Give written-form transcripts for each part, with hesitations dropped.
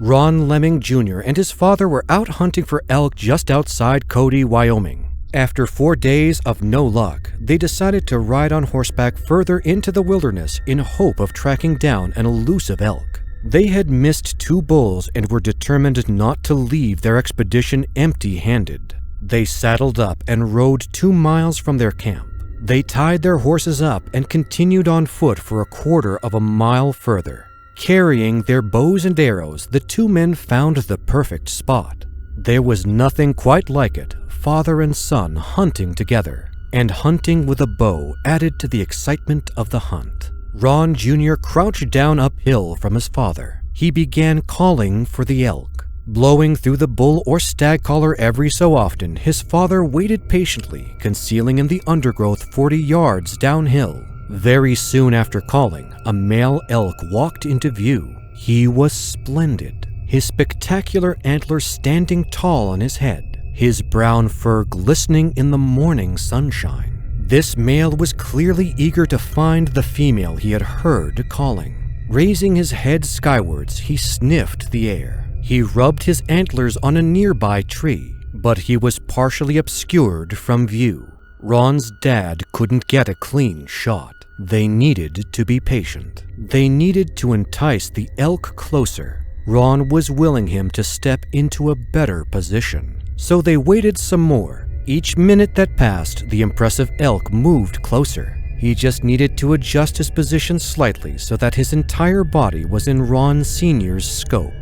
Ron Lemming Jr. and his father were out hunting for elk just outside Cody, Wyoming. After 4 days of no luck, they decided to ride on horseback further into the wilderness in hope of tracking down an elusive elk. They had missed 2 bulls and were determined not to leave their expedition empty-handed. They saddled up and rode 2 miles from their camp. They tied their horses up and continued on foot for a quarter of a mile further. Carrying their bows and arrows, the 2 men found the perfect spot. There was nothing quite like it, father and son hunting together, and hunting with a bow added to the excitement of the hunt. Ron Jr. crouched down uphill from his father. He began calling for the elk. Blowing through the bull or stag collar every so often, his father waited patiently, concealing in the undergrowth 40 yards downhill. Very soon after calling, a male elk walked into view. He was splendid, his spectacular antlers standing tall on his head, his brown fur glistening in the morning sunshine. This male was clearly eager to find the female he had heard calling. Raising his head skywards, he sniffed the air. He rubbed his antlers on a nearby tree, but he was partially obscured from view. Ron's dad couldn't get a clean shot. They needed to be patient. They needed to entice the elk closer. Ron was willing him to step into a better position. So they waited some more. Each minute that passed, the impressive elk moved closer. He just needed to adjust his position slightly so that his entire body was in Ron Sr.'s scope.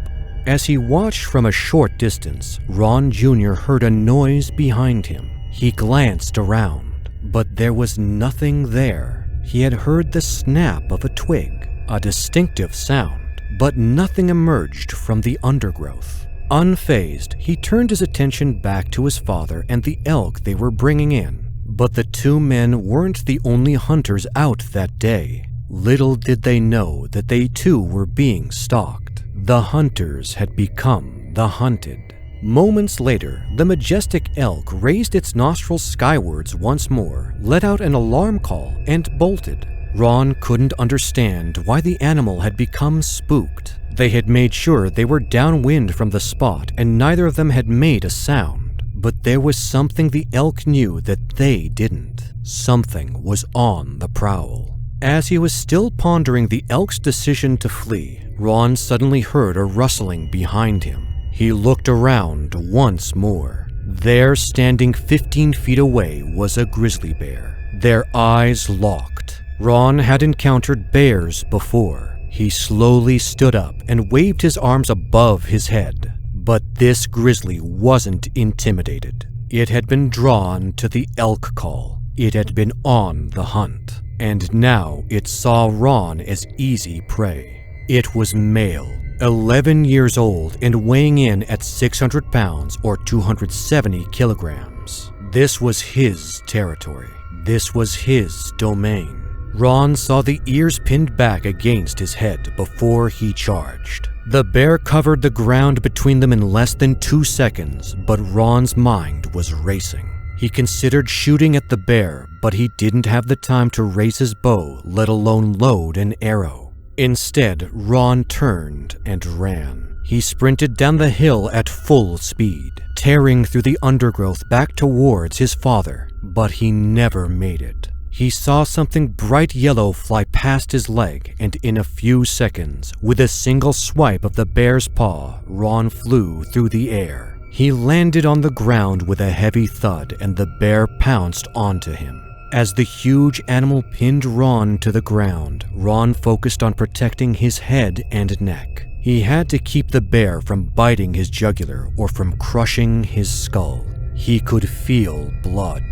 As he watched from a short distance, Ron Jr. heard a noise behind him. He glanced around, but there was nothing there. He had heard the snap of a twig, a distinctive sound, but nothing emerged from the undergrowth. Unfazed, he turned his attention back to his father and the elk they were bringing in. But the 2 men weren't the only hunters out that day. Little did they know that they too were being stalked. The hunters had become the hunted. Moments later, the majestic elk raised its nostrils skywards once more, let out an alarm call, and bolted. Ron couldn't understand why the animal had become spooked. They had made sure they were downwind from the spot, and neither of them had made a sound. But there was something the elk knew that they didn't. Something was on the prowl. As he was still pondering the elk's decision to flee, Ron suddenly heard a rustling behind him. He looked around once more. There, standing 15 feet away, was a grizzly bear. Their eyes locked. Ron had encountered bears before. He slowly stood up and waved his arms above his head. But this grizzly wasn't intimidated. It had been drawn to the elk call. It had been on the hunt. And now it saw Ron as easy prey. It was male, 11 years old, and weighing in at 600 pounds or 270 kilograms. This was his territory. This was his domain. Ron saw the ears pinned back against his head before he charged. The bear covered the ground between them in less than 2 seconds, but Ron's mind was racing. He considered shooting at the bear, but he didn't have the time to raise his bow, let alone load an arrow. Instead, Ron turned and ran. He sprinted down the hill at full speed, tearing through the undergrowth back towards his father, but he never made it. He saw something bright yellow fly past his leg, and in a few seconds, with a single swipe of the bear's paw, Ron flew through the air. He landed on the ground with a heavy thud, and the bear pounced onto him. As the huge animal pinned Ron to the ground, Ron focused on protecting his head and neck. He had to keep the bear from biting his jugular or from crushing his skull. He could feel blood.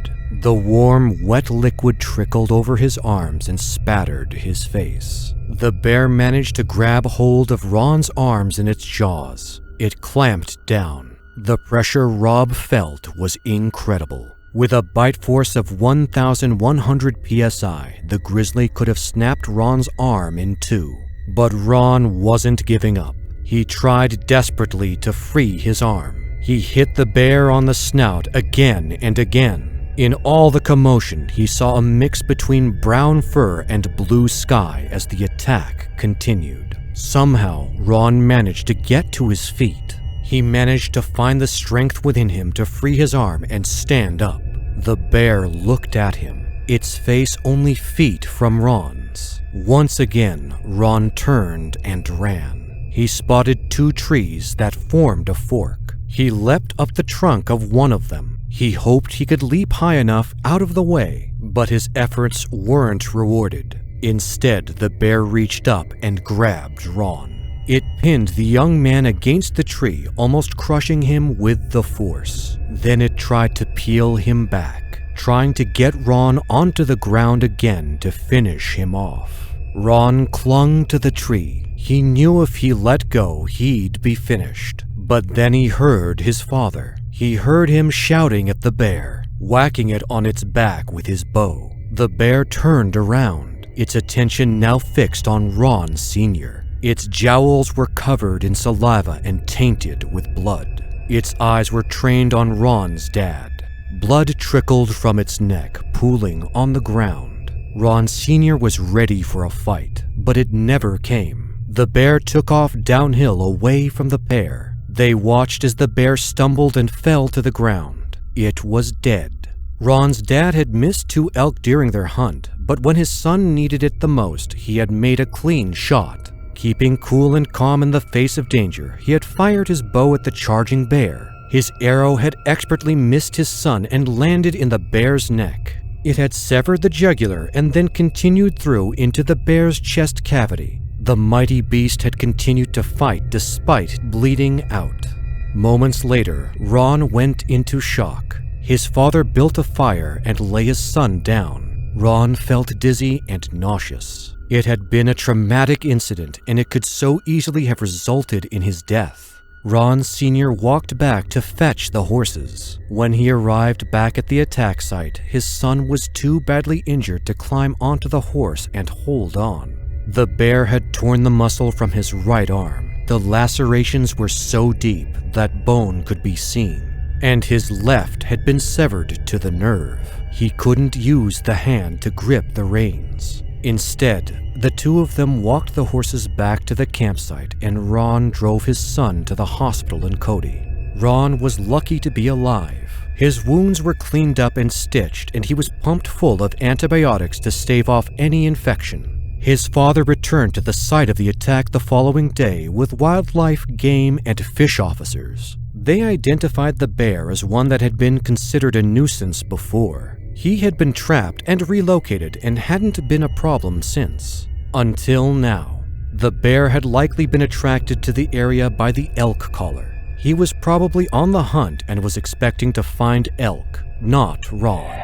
The warm, wet liquid trickled over his arms and spattered his face. The bear managed to grab hold of Ron's arms in its jaws. It clamped down. The pressure Rob felt was incredible. With a bite force of 1,100 psi, the grizzly could have snapped Ron's arm in two. But Ron wasn't giving up. He tried desperately to free his arm. He hit the bear on the snout again and again. In all the commotion, he saw a mix between brown fur and blue sky as the attack continued. Somehow, Ron managed to get to his feet. He managed to find the strength within him to free his arm and stand up. The bear looked at him, its face only feet from Ron's. Once again, Ron turned and ran. He spotted 2 trees that formed a fork. He leapt up the trunk of one of them. He hoped he could leap high enough out of the way, but his efforts weren't rewarded. Instead, the bear reached up and grabbed Ron. It pinned the young man against the tree, almost crushing him with the force. Then it tried to peel him back, trying to get Ron onto the ground again to finish him off. Ron clung to the tree. He knew if he let go, he'd be finished. But then he heard his father. He heard him shouting at the bear, whacking it on its back with his bow. The bear turned around, its attention now fixed on Ron Sr. Its jowls were covered in saliva and tainted with blood. Its eyes were trained on Ron's dad. Blood trickled from its neck, pooling on the ground. Ron Sr. was ready for a fight, but it never came. The bear took off downhill away from the pair. They watched as the bear stumbled and fell to the ground. It was dead. Ron's dad had missed 2 elk during their hunt, but when his son needed it the most, he had made a clean shot. Keeping cool and calm in the face of danger, he had fired his bow at the charging bear. His arrow had expertly missed his son and landed in the bear's neck. It had severed the jugular and then continued through into the bear's chest cavity. The mighty beast had continued to fight despite bleeding out. Moments later, Ron went into shock. His father built a fire and lay his son down. Ron felt dizzy and nauseous. It had been a traumatic incident, and it could so easily have resulted in his death. Ron Sr. walked back to fetch the horses. When he arrived back at the attack site, his son was too badly injured to climb onto the horse and hold on. The bear had torn the muscle from his right arm. The lacerations were so deep that bone could be seen, and his left had been severed to the nerve. He couldn't use the hand to grip the reins. Instead, the 2 of them walked the horses back to the campsite, and Ron drove his son to the hospital in Cody. Ron was lucky to be alive. His wounds were cleaned up and stitched, and he was pumped full of antibiotics to stave off any infection. His father returned to the site of the attack the following day with wildlife, game, and fish officers. They identified the bear as one that had been considered a nuisance before. He had been trapped and relocated and hadn't been a problem since. Until now. The bear had likely been attracted to the area by the elk caller. He was probably on the hunt and was expecting to find elk, not Ron.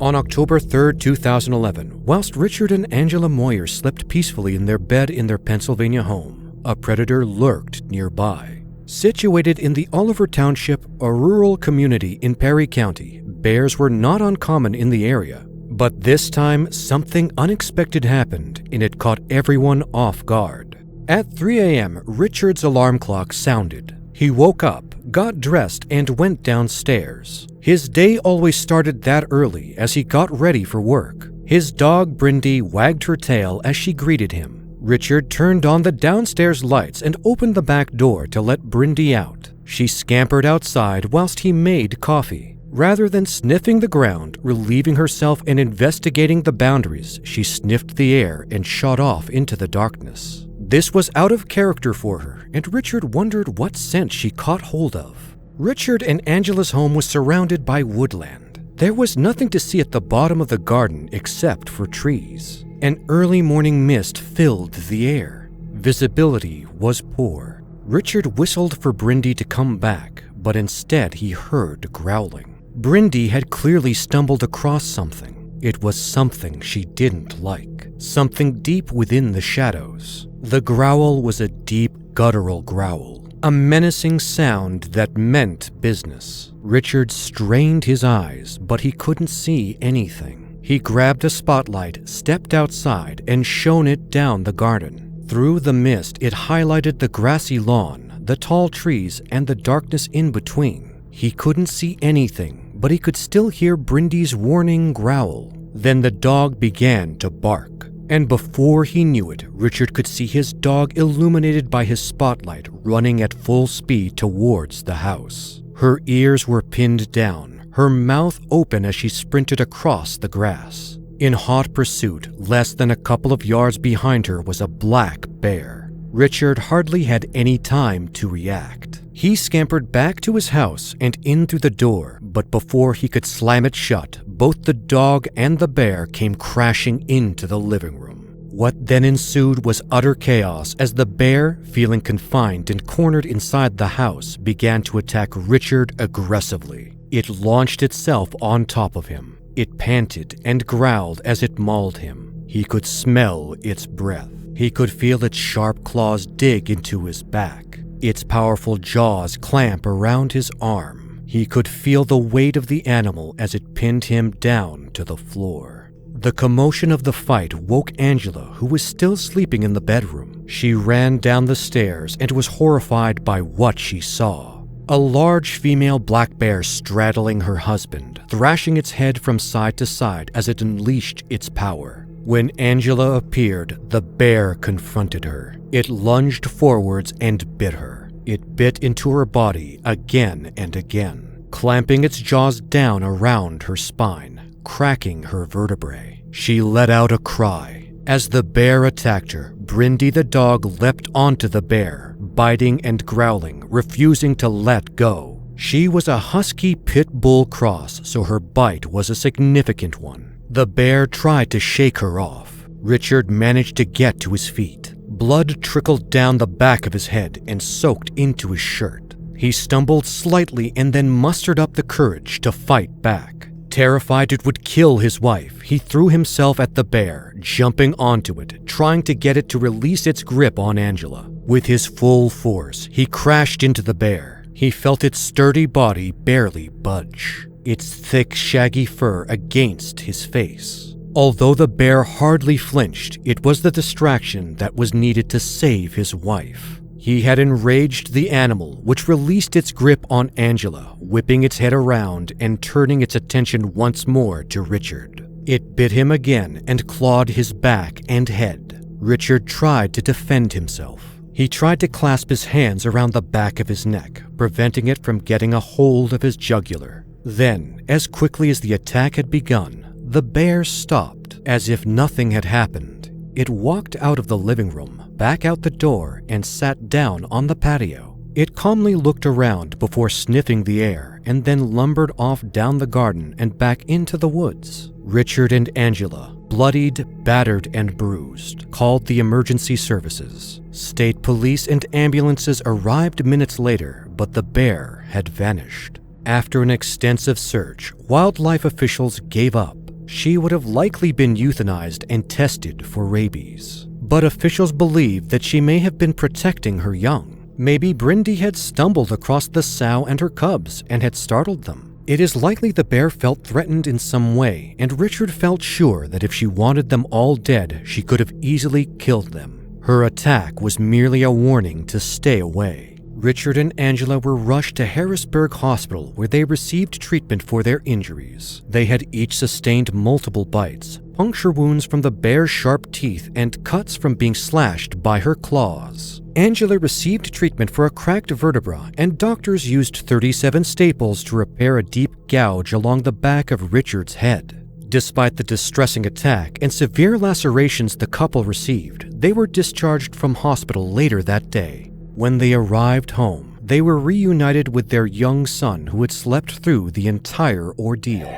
On October 3, 2011, whilst Richard and Angela Moyer slept peacefully in their bed in their Pennsylvania home, a predator lurked nearby. Situated in the Oliver Township, a rural community in Perry County, bears were not uncommon in the area. But this time, something unexpected happened, and it caught everyone off guard. At 3 a.m., Richard's alarm clock sounded. He woke up, got dressed, and went downstairs. His day always started that early as he got ready for work. His dog, Brindy, wagged her tail as she greeted him. Richard turned on the downstairs lights and opened the back door to let Brindy out. She scampered outside whilst he made coffee. Rather than sniffing the ground, relieving herself and investigating the boundaries, she sniffed the air and shot off into the darkness. This was out of character for her, and Richard wondered what scent she caught hold of. Richard and Angela's home was surrounded by woodland. There was nothing to see at the bottom of the garden except for trees. An early morning mist filled the air. Visibility was poor. Richard whistled for Brindy to come back, but instead he heard growling. Brindy had clearly stumbled across something. It was something she didn't like, something deep within the shadows. The growl was a deep, guttural growl, a menacing sound that meant business. Richard strained his eyes, but he couldn't see anything. He grabbed a spotlight, stepped outside, and shone it down the garden. Through the mist, it highlighted the grassy lawn, the tall trees, and the darkness in between. He couldn't see anything, but he could still hear Brindy's warning growl. Then the dog began to bark, and before he knew it, Richard could see his dog illuminated by his spotlight running at full speed towards the house. Her ears were pinned down, her mouth open as she sprinted across the grass. In hot pursuit, less than a couple of yards behind her was a black bear. Richard hardly had any time to react. He scampered back to his house and in through the door, but before he could slam it shut, both the dog and the bear came crashing into the living room. What then ensued was utter chaos as the bear, feeling confined and cornered inside the house, began to attack Richard aggressively. It launched itself on top of him. It panted and growled as it mauled him. He could smell its breath. He could feel its sharp claws dig into his back, its powerful jaws clamp around his arm. He could feel the weight of the animal as it pinned him down to the floor. The commotion of the fight woke Angela, who was still sleeping in the bedroom. She ran down the stairs and was horrified by what she saw. A large female black bear straddling her husband, thrashing its head from side to side as it unleashed its power. When Angela appeared, the bear confronted her. It lunged forwards and bit her. It bit into her body again and again, clamping its jaws down around her spine, cracking her vertebrae. She let out a cry. As the bear attacked her, Brindy the dog leapt onto the bear, biting and growling, refusing to let go. She was a husky pit bull cross, so her bite was a significant one. The bear tried to shake her off. Richard managed to get to his feet. Blood trickled down the back of his head and soaked into his shirt. He stumbled slightly and then mustered up the courage to fight back. Terrified it would kill his wife, he threw himself at the bear, jumping onto it, trying to get it to release its grip on Angela. With his full force, he crashed into the bear. He felt its sturdy body barely budge, its thick, shaggy fur against his face. Although the bear hardly flinched, it was the distraction that was needed to save his wife. He had enraged the animal, which released its grip on Angela, whipping its head around and turning its attention once more to Richard. It bit him again and clawed his back and head. Richard tried to defend himself. He tried to clasp his hands around the back of his neck, preventing it from getting a hold of his jugular. Then, as quickly as the attack had begun, the bear stopped, as if nothing had happened. It walked out of the living room, back out the door, and sat down on the patio. It calmly looked around before sniffing the air, and then lumbered off down the garden and back into the woods. Richard and Angela, bloodied, battered, and bruised, called the emergency services. State police and ambulances arrived minutes later, but the bear had vanished. After an extensive search, wildlife officials gave up. She would have likely been euthanized and tested for rabies. But officials believed that she may have been protecting her young. Maybe Brindy had stumbled across the sow and her cubs and had startled them. It is likely the bear felt threatened in some way, and Richard felt sure that if she wanted them all dead, she could have easily killed them. Her attack was merely a warning to stay away. Richard and Angela were rushed to Harrisburg Hospital, where they received treatment for their injuries. They had each sustained multiple bites, puncture wounds from the bear's sharp teeth, and cuts from being slashed by her claws. Angela received treatment for a cracked vertebra, and doctors used 37 staples to repair a deep gouge along the back of Richard's head. Despite the distressing attack and severe lacerations the couple received, they were discharged from hospital later that day. When they arrived home, they were reunited with their young son who had slept through the entire ordeal.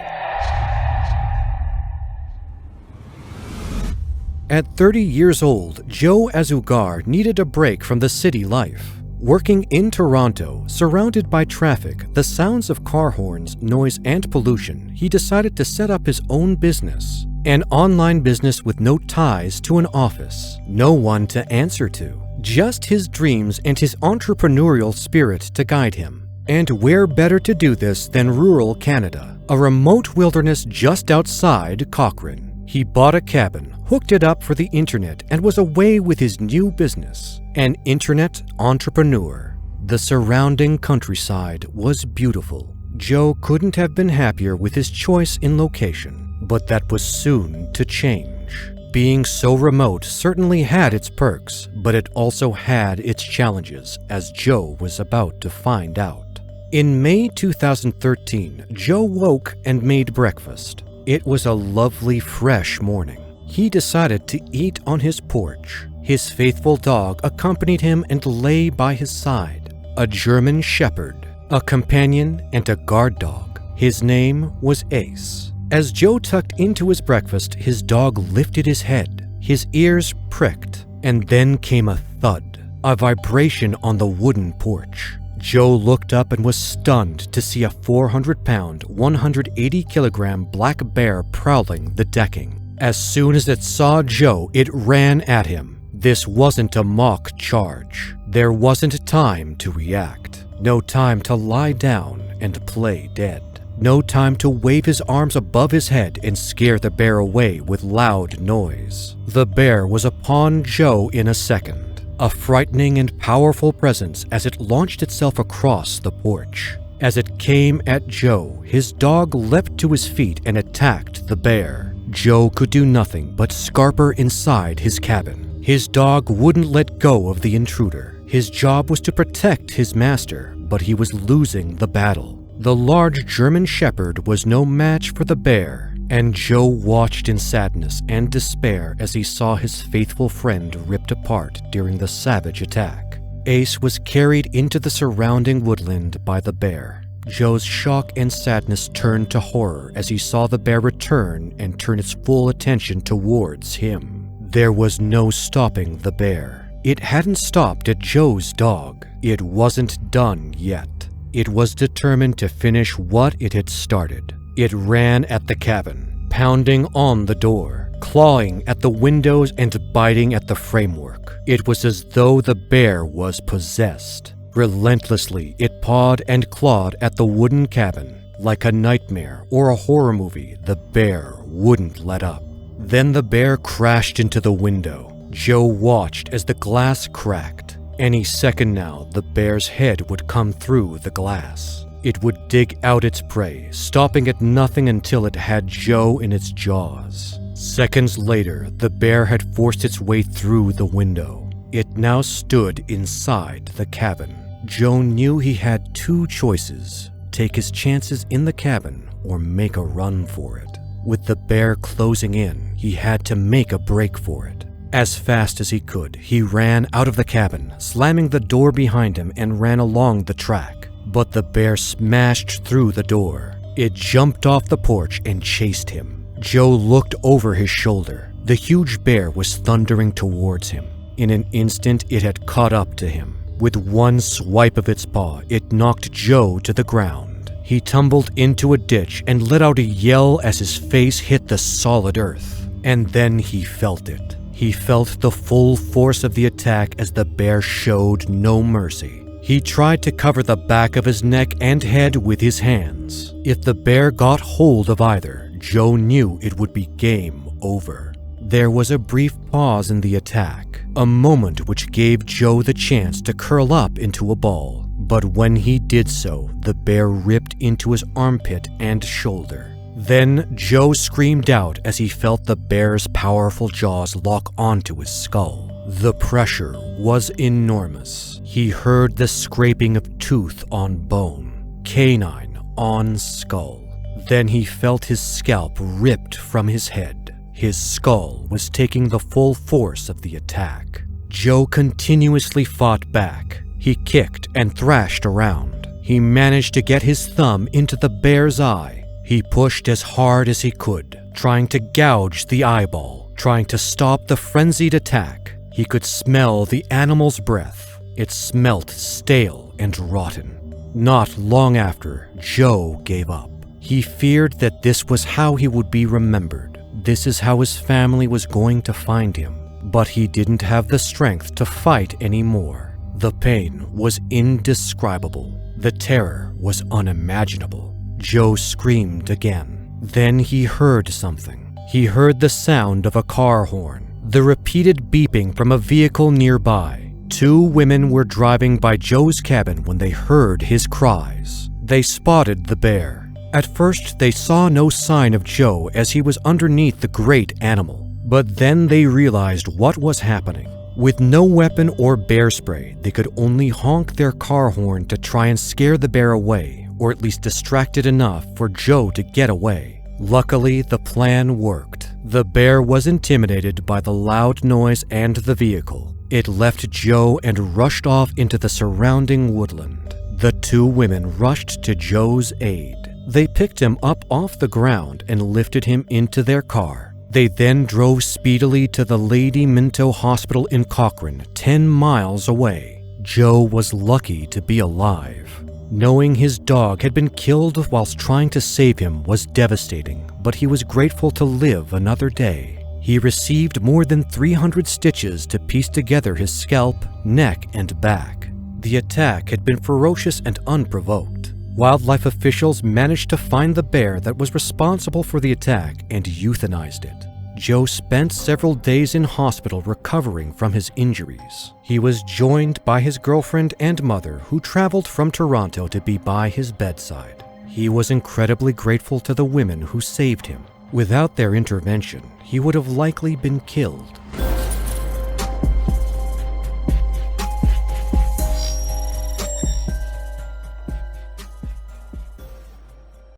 At 30 years old, Joe Azugar needed a break from the city life. Working in Toronto, surrounded by traffic, the sounds of car horns, noise, and pollution, he decided to set up his own business. An online business with no ties to an office, no one to answer to. Just his dreams and his entrepreneurial spirit to guide him. And where better to do this than rural Canada, a remote wilderness just outside Cochrane. He bought a cabin, hooked it up for the internet, and was away with his new business, an internet entrepreneur. The surrounding countryside was beautiful. Joe couldn't have been happier with his choice in location. but that was soon to change. Being so remote certainly had its perks, but it also had its challenges, as Joe was about to find out. In May 2013, Joe woke and made breakfast. It was a lovely, fresh morning. He decided to eat on his porch. His faithful dog accompanied him and lay by his side. A German Shepherd, a companion, and a guard dog. His name was Ace. As Joe tucked into his breakfast, his dog lifted his head. His ears pricked, and then came a thud, a vibration on the wooden porch. Joe looked up and was stunned to see a 400-pound, 180-kilogram black bear prowling the decking. As soon as it saw Joe, it ran at him. This wasn't a mock charge. There wasn't time to react. No time to lie down and play dead. No time to wave his arms above his head and scare the bear away with loud noise. The bear was upon Joe in a second, a frightening and powerful presence as it launched itself across the porch. As it came at Joe, his dog leapt to his feet and attacked the bear. Joe could do nothing but scarper inside his cabin. His dog wouldn't let go of the intruder. His job was to protect his master, but he was losing the battle. The large German Shepherd was no match for the bear, and Joe watched in sadness and despair as he saw his faithful friend ripped apart during the savage attack. Ace was carried into the surrounding woodland by the bear. Joe's shock and sadness turned to horror as he saw the bear return and turn its full attention towards him. There was no stopping the bear. It hadn't stopped at Joe's dog. It wasn't done yet. It was determined to finish what it had started. It ran at the cabin, pounding on the door, clawing at the windows and biting at the framework. It was as though the bear was possessed. Relentlessly, it pawed and clawed at the wooden cabin. Like a nightmare or a horror movie, the bear wouldn't let up. Then the bear crashed into the window. Joe watched as the glass cracked. Any second now, the bear's head would come through the glass. It would dig out its prey, stopping at nothing until it had Joe in its jaws. Seconds later, the bear had forced its way through the window. It now stood inside the cabin. Joe knew he had two choices: take his chances in the cabin or make a run for it. With the bear closing in, he had to make a break for it. As fast as he could, he ran out of the cabin, slamming the door behind him, and ran along the track. But the bear smashed through the door. It jumped off the porch and chased him. Joe looked over his shoulder. The huge bear was thundering towards him. In an instant, it had caught up to him. With one swipe of its paw, it knocked Joe to the ground. He tumbled into a ditch and let out a yell as his face hit the solid earth. And then he felt it. He felt the full force of the attack as the bear showed no mercy. He tried to cover the back of his neck and head with his hands. If the bear got hold of either, Joe knew it would be game over. There was a brief pause in the attack, a moment which gave Joe the chance to curl up into a ball. But when he did so, the bear ripped into his armpit and shoulder. Then Joe screamed out as he felt the bear's powerful jaws lock onto his skull. The pressure was enormous. He heard the scraping of tooth on bone, canine on skull. Then he felt his scalp ripped from his head. His skull was taking the full force of the attack. Joe continuously fought back. He kicked and thrashed around. He managed to get his thumb into the bear's eye. He pushed as hard as he could, trying to gouge the eyeball, trying to stop the frenzied attack. He could smell the animal's breath. It smelt stale and rotten. Not long after, Joe gave up. He feared that this was how he would be remembered. This is how his family was going to find him. But he didn't have the strength to fight anymore. The pain was indescribable. The terror was unimaginable. Joe screamed again. Then he heard something. He heard the sound of a car horn, the repeated beeping from a vehicle nearby. Two women were driving by Joe's cabin when they heard his cries. They spotted the bear. At first, they saw no sign of Joe as he was underneath the great animal. But then they realized what was happening. With no weapon or bear spray, they could only honk their car horn to try and scare the bear away, or at least distract it enough for Joe to get away. Luckily, the plan worked. The bear was intimidated by the loud noise and the vehicle. It left Joe and rushed off into the surrounding woodland. The two women rushed to Joe's aid. They picked him up off the ground and lifted him into their car. They then drove speedily to the Lady Minto Hospital in Cochrane, 10 miles away. Joe was lucky to be alive. Knowing his dog had been killed whilst trying to save him was devastating, but he was grateful to live another day. He received more than 300 stitches to piece together his scalp, neck, and back. The attack had been ferocious and unprovoked. Wildlife officials managed to find the bear that was responsible for the attack and euthanized it. Joe spent several days in hospital recovering from his injuries. He was joined by his girlfriend and mother, who traveled from Toronto to be by his bedside. He was incredibly grateful to the women who saved him. Without their intervention, he would have likely been killed.